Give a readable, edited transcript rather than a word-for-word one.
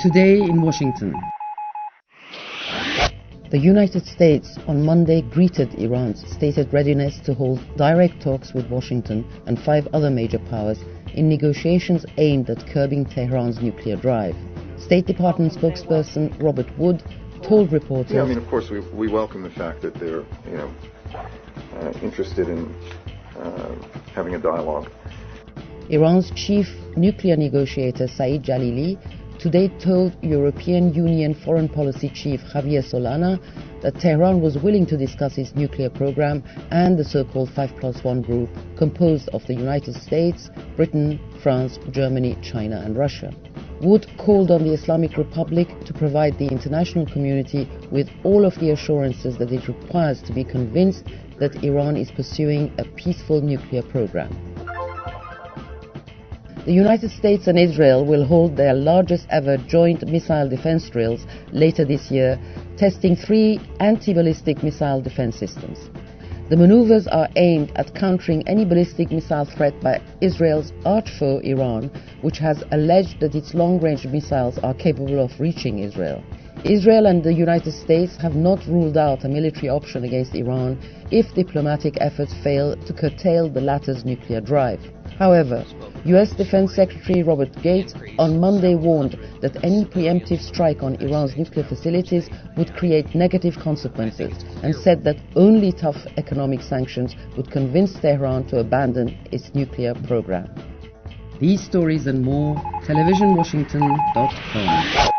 Today in Washington. The United States on Monday greeted Iran's stated readiness to hold direct talks with Washington and 5 other major powers in negotiations aimed at curbing Tehran's nuclear drive. State Department spokesperson Robert Wood told reporters... Yeah, I mean, of course, we welcome the fact that they're, interested in having a dialogue. Iran's chief nuclear negotiator Saeed Jalili today told European Union Foreign Policy Chief Javier Solana that Tehran was willing to discuss its nuclear program and the so-called 5+1 group composed of the United States, Britain, France, Germany, China and Russia. Wood called on the Islamic Republic to provide the international community with all of the assurances that it requires to be convinced that Iran is pursuing a peaceful nuclear program. The United States and Israel will hold their largest ever joint missile defense drills later this year, testing 3 anti-ballistic missile defense systems. The maneuvers are aimed at countering any ballistic missile threat by Israel's arch-foe Iran, which has alleged that its long-range missiles are capable of reaching Israel. Israel and the United States have not ruled out a military option against Iran if diplomatic efforts fail to curtail the latter's nuclear drive. However, US Defense Secretary Robert Gates on Monday warned that any preemptive strike on Iran's nuclear facilities would create negative consequences and said that only tough economic sanctions would convince Tehran to abandon its nuclear program. These stories and more, televisionwashington.com.